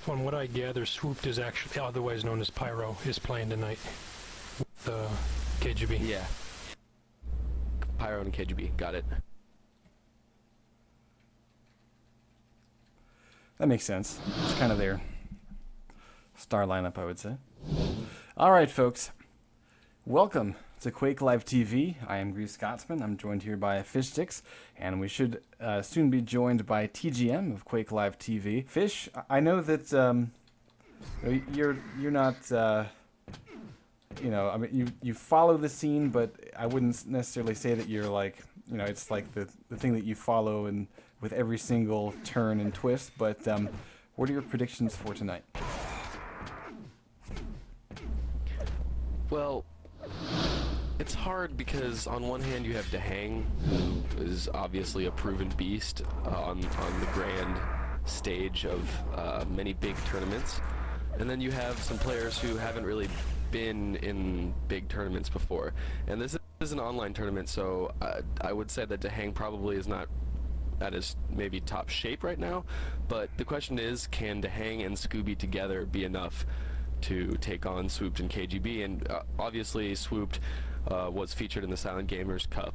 From what I gather, Swooped is actually, otherwise known as Pyro, is playing tonight with KGB. Yeah. Pyro and KGB, got it. That makes sense. It's kind of their star lineup, I would say. All right, folks. Welcome to Quake Live TV. I am Grease Scotsman. I'm joined here by Fishsticks, and we should soon be joined by TGM of Quake Live TV. Fish, I know that you're not, you know, I mean, you follow the scene, but I wouldn't necessarily say that you're like, you know, it's like the thing that you follow and with every single turn and twist. But what are your predictions for tonight? Well, it's hard because on one hand you have Dehang, who is obviously a proven beast on the grand stage of many big tournaments, and then you have some players who haven't really been in big tournaments before. And this is an online tournament, so I would say that Dehang probably is not at his maybe top shape right now, but the question is, can Dehang and Scooby together be enough to take on Swooped and KGB? And obviously Swooped was featured in the Silent Gamers Cup.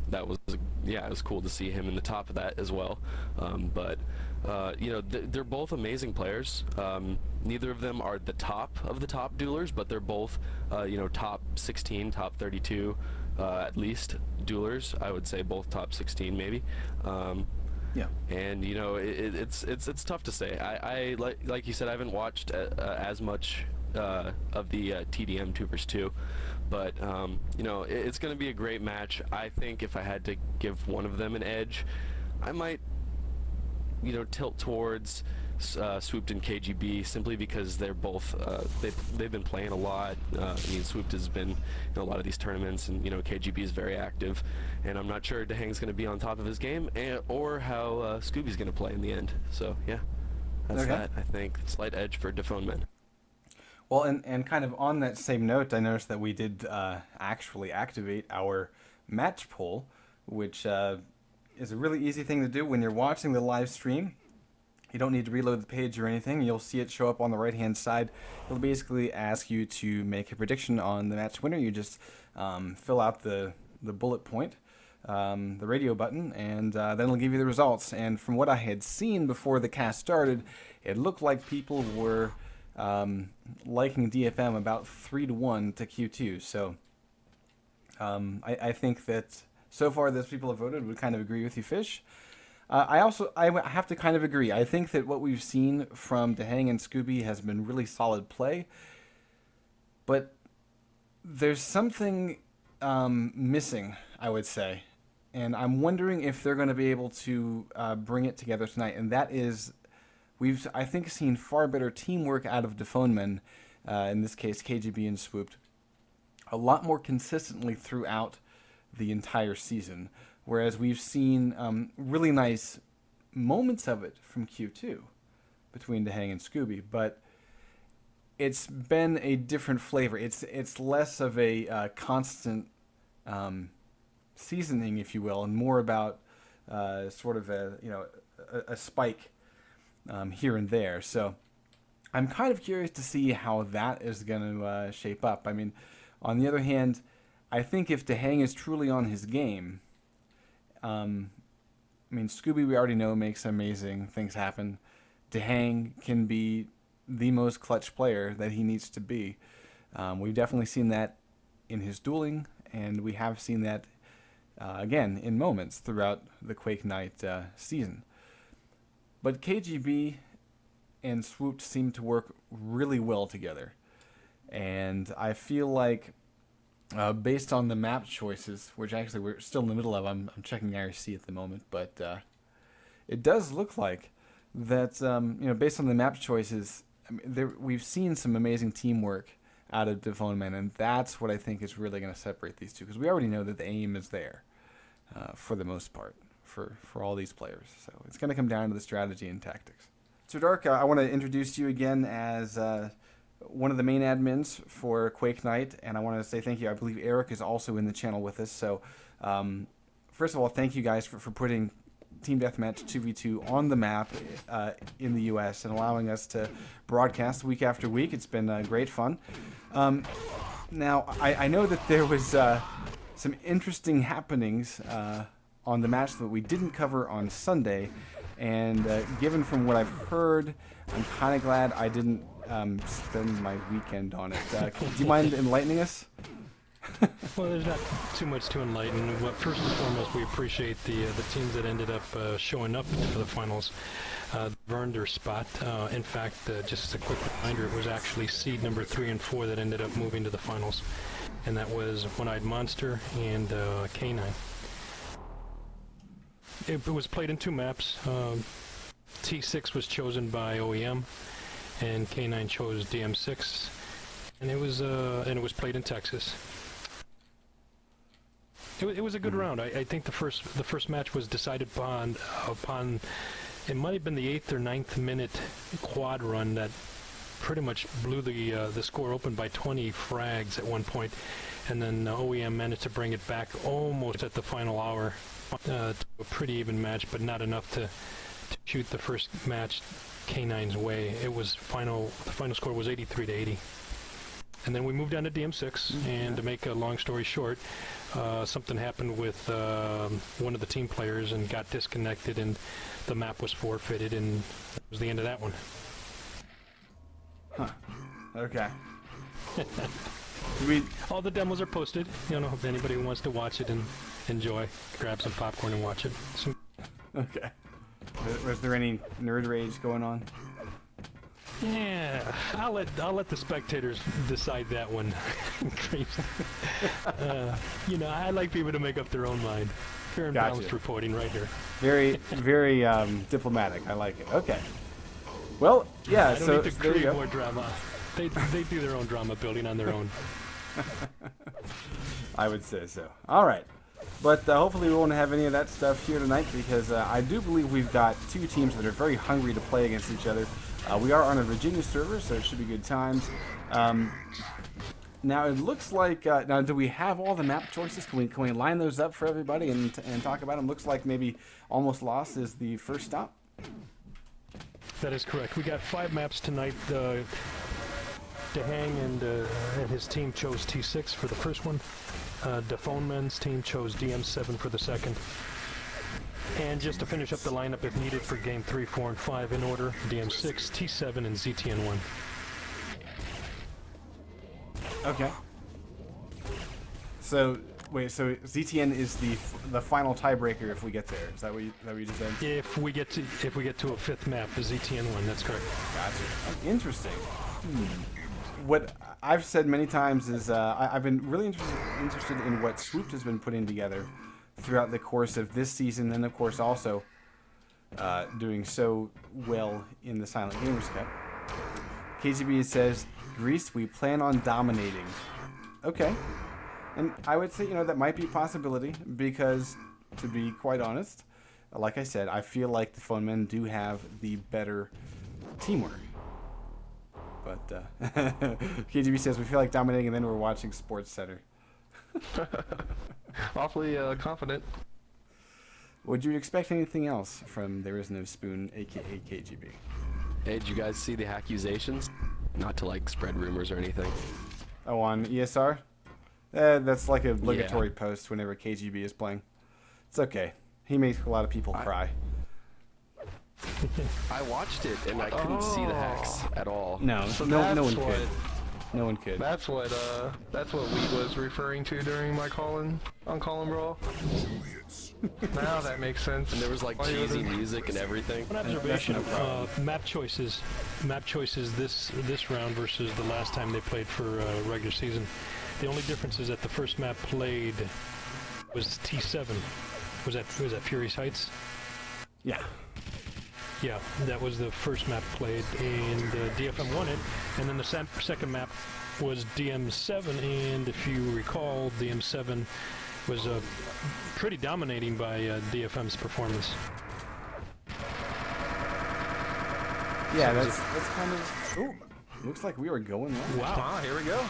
That was, yeah, it was cool to see him in the top of that as well. But you know, they're both amazing players. Neither of them are the top of the top duelers, but they're both, you know, top 16, top 32, at least duelers. I would say both top 16 maybe. Yeah. And you know, it's tough to say. I like you said, I haven't watched as much of the TDM 2v2, but you know, it's going to be a great match. I think if I had to give one of them an edge, I might, you know, tilt towards Swooped and KGB, simply because they're both they've been playing a lot. I mean, Swooped has been in a lot of these tournaments, and you know, KGB is very active, and I'm not sure Dehang's going to be on top of his game, or how Scooby's going to play in the end. So yeah, that's that. I think slight edge for Defoeman. Well, and kind of on that same note, I noticed that we did actually activate our match poll, which is a really easy thing to do when you're watching the live stream. You don't need to reload the page or anything. You'll see it show up on the right-hand side. It'll basically ask you to make a prediction on the match winner. You just fill out the bullet point, the radio button, and then it'll give you the results. And from what I had seen before the cast started, it looked like people were liking DFM about 3-1 to Q2. So I think that so far those people have voted would kind of agree with you, Fish. I have to kind of agree. I think that what we've seen from Dehang and Scooby has been really solid play, but there's something missing, I would say, and I'm wondering if they're going to be able to bring it together tonight. And that is, we've, I think, seen far better teamwork out of Defoeman, in this case KGB and Swooped, a lot more consistently throughout the entire season. Whereas we've seen really nice moments of it from Q2 between Dehang and Scooby, but it's been a different flavor. It's less of a constant seasoning, if you will, and more about sort of a spike here and there. So I'm kind of curious to see how that is going to shape up. I mean, on the other hand, I think if Dehang is truly on his game, I mean, Scooby, we already know, makes amazing things happen. Dehang can be the most clutch player that he needs to be. We've definitely seen that in his dueling, and we have seen that, again, in moments throughout the QuakeNight season. But KGB and Swooped seem to work really well together. And I feel like, based on the map choices, which actually we're still in the middle of, I'm checking IRC at the moment, but it does look like that, you know, based on the map choices, I mean, we've seen some amazing teamwork out of Defoeman, and that's what I think is really going to separate these two, because we already know that the aim is there for the most part for all these players. So it's going to come down to the strategy and tactics. So Dark, I want to introduce you again as one of the main admins for QuakeNight, and I want to say thank you. I believe Eric is also in the channel with us. So first of all, thank you guys for putting Team Deathmatch 2v2 on the map in the U.S. and allowing us to broadcast week after week. It's been great fun. Now, I know that there was some interesting happenings on the match that we didn't cover on Sunday, and given from what I've heard, I'm kind of glad I didn't spend my weekend on it. Do you mind enlightening us? Well, there's not too much to enlighten. But first and foremost, we appreciate the teams that ended up showing up for the finals. Earned their spot. In fact, just a quick reminder, it was actually seed number 3 and 4 that ended up moving to the finals, and that was One-Eyed Monster and K9. It was played in 2 maps. T6 was chosen by OEM, and K9 chose DM6, and it was played in Texas. It was a good round. I think the first match was decided upon it might have been the 8th or 9th minute quad run that pretty much blew the score open by 20 frags at one point, and then OEM managed to bring it back almost at the final hour to a pretty even match, but not enough to shoot the first match K9's way. It was the final score was 83-80. And then we moved on to DM6, and to make a long story short, something happened with one of the team players and got disconnected, and the map was forfeited, and that was the end of that one. Huh. Okay. All the demos are posted. You know, if anybody wants to watch it and enjoy, grab some popcorn and watch it. Okay. Was there any nerd rage going on? Yeah, I'll let the spectators decide that one. You know, I like people to make up their own mind. Fair and balanced reporting right here. Very, very diplomatic. I like it. Okay. Well, yeah. I don't need to create more drama. They do their own drama building on their own. I would say so. All right. But hopefully we won't have any of that stuff here tonight, because I do believe we've got 2 teams that are very hungry to play against each other. We are on a Virginia server, so it should be good times. Now it looks like now, do we have all the map choices? Can we line those up for everybody and talk about them? Looks like maybe Almost Lost is the first stop. That is correct. We got 5 maps tonight. DeHang and his team chose T6 for the first one. DePhoneman's team chose DM7 for the second. And just to finish up the lineup if needed for game 3, 4, and 5 in order, DM6, T7, and ZTN1. Okay. So wait, so ZTN is the final tiebreaker if we get there. Is that what you just said? If we get to a 5th map, the ZTN1. That's correct. Gotcha. Interesting. What I've said many times is I've been really interested in what Swooped has been putting together throughout the course of this season, and of course also doing so well in the Silent Gamers Cup. KGB says, Greece, we plan on dominating. Okay. And I would say, that might be a possibility, because, to be quite honest, like I said, I feel like the Phone Men do have the better teamwork. But KGB says, we feel like dominating, and then we're watching Sports Center. Awfully confident. Would you expect anything else from There Is No Spoon, aka KGB? Hey, did you guys see the accusations? Not to spread rumors or anything. Oh, on ESR? That's like an obligatory post whenever KGB is playing. It's okay. He makes a lot of people cry. I watched it and I couldn't see the hacks at all. No, So no that's one what- could. No one could. That's what we was referring to during my call-in on Call and Brawl. Now that makes sense. And there was cheesy music and everything. One observation of map choices this round versus the last time they played for regular season. The only difference is that the first map played was T7. Was that Furious Heights? Yeah. Yeah, that was the first map played, and DFM won it. And then the second map was DM7, and if you recall, DM7 was pretty dominating by DFM's performance. Yeah, that's kind of... Ooh, looks like we were going well. Wow. Ah, here we go.